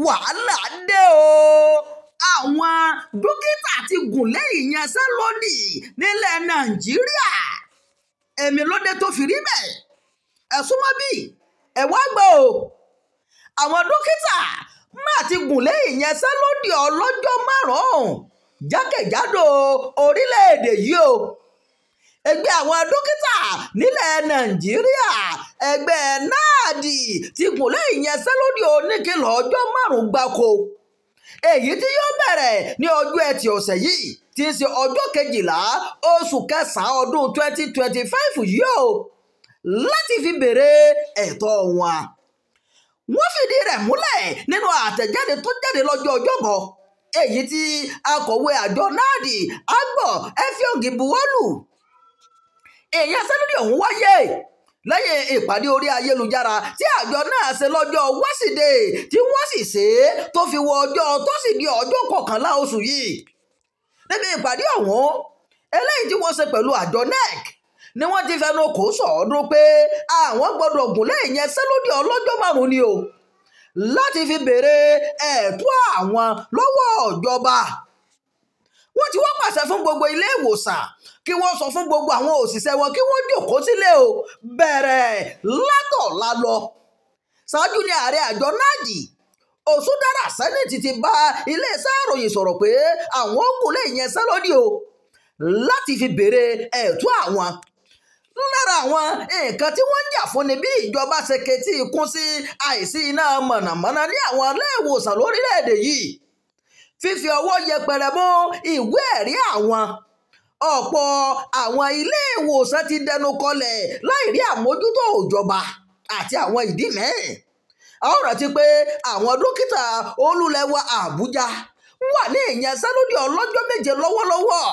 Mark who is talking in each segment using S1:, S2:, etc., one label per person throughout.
S1: wàhálà dé o àwọn dókítà ti gùn lẹ́yìn ìyanṣẹ́lódì nílẹ̀ Nàìjíríà èmi ló dé tó fi rí bẹ́ẹ̀ ẹ̀sùn mọ́ bí ẹ̀ wá gbọ́ o àwọn dókítà máa ti gùn lẹ́yìn ìyanṣẹ́lódì ọlọ́jọ́ márùn-ún jákèjádò orílẹ̀-èdè yìí o ẹgbẹ́ àwọn dókítà nílẹ̀ Nàìjíríà ẹgbẹ́ náàdì ti gùn lẹ́yìn ìyanṣẹ́lódì oníkìlọ̀ ọjọ́ márùn-ún gbáko èyí tí yóò bẹ̀rẹ̀ ní ọjọ́ ẹtì ọ̀sẹ̀ yìí tí í ṣe ọjọ́ 12 oṣù kẹsàn-án ọdún 2025 yìí o láti fi béèrè ẹ̀tọ́ wọn. wọ́n fìdí rẹ̀ múlẹ̀ nínú àtẹ̀jáde tó jáde lọ́jọ́ ọjọ́bọ̀ èyí tí akọ̀wé àjọ náàdì Agbor Effiong buwọ́lù. ìyanṣẹ́lódì ọ̀hún wáyé lẹ́yìn ìpàdé orí ayélujára tí àjọ náà ṣe lọ́jọ́ wẹ́sídẹ̀ẹ́ tí wọ́n sì ṣe é tó fi wọ ọjọ́ tósídẹ̀ẹ́ ọjọ́ 11 oṣù yìí. níbi ìpàdé ọ̀hún eléyìí tí wọ́n ṣe pẹ̀lú àjọ NEC ni wọ́n ti fẹnu kò sọ̀ọ́dún pé àwọn gbọ́dọ̀ gùn lẹ́yìn ìyanṣẹ́lódì ọlọ́jọ́ márùn-ún ni o láti fi béèrè ẹ̀tọ́ àwọn lọ́wọ́ ìjọba. wọ́n ti wá pàṣẹ fún gbogbo ilé ìwòsàn kí wọ́n sọ fún gbogbo àwọn òṣìṣẹ́ wọn kí wọ́n jókòó sílé o bẹ̀rẹ̀ látọ̀la lọ. ṣáájú ní ààrẹ àjọ náàdì Òṣùdára Sẹ́nẹ̀tì ti bá iléeṣẹ́ ìròyìn sọ̀rọ̀ pé àwọn gùn lẹ́yìn ìyanṣẹ́lódì o láti fi béèrè ẹ̀tọ́ àwọn. lára àwọn nǹkan tí wọ́n ń jà fún ni bí ìjọba ṣe ketí ikún sí àìsí iná mọ̀nàmọ́ná ní àwọn ilé ìwòsàn lórílẹ̀‐èdè yìí fífi ọwọ́ yẹpẹrẹ mú ìwé ẹ̀rí àwọn. ọ̀pọ̀ àwọn ilé ìwòsàn ti dẹnu kọlẹ̀ láì rí àmójútó ìjọba àti àwọn ìdí mẹ́rin. a ó rántí pé àwọn dókítà olúlẹ̀wà Àbújá wà ní ìyanṣẹ́lódì ọlọ́jọ́ 7 lọ́wọ́lọ́wọ́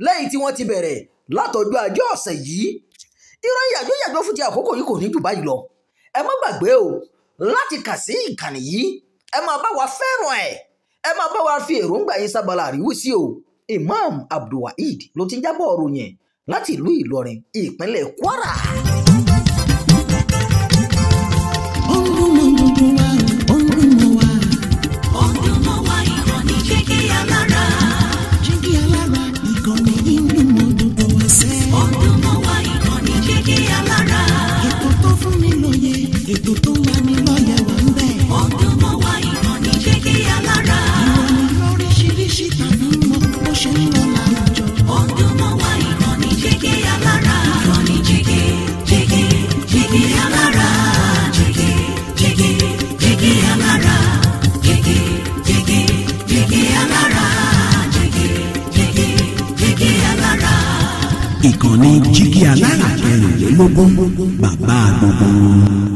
S1: lẹ́yìn tí wọ́n ti bẹ̀rẹ̀ látọjọ́ ajé ọ̀sẹ̀ yìí. ìròyìn yàjóyàjó fún ti àkókò yìí kò ní jù báyìí lọ. ẹ má gbàgbé o láti kà sí ìkànnì yìí ẹ máa bá wa fẹ́ràn ẹ̀ ẹ máa bá wa fi èròǹgbà yín sábàlá àríwísí o. Imam Abdulwaheed ló ti ń jábọ̀ ọ̀rọ̀ yẹn láti ìlú Ìlọrin ìpínlẹ̀ Kwara.
S2: Ìkànnì Jígí Alára 24 bàbá gbogbo.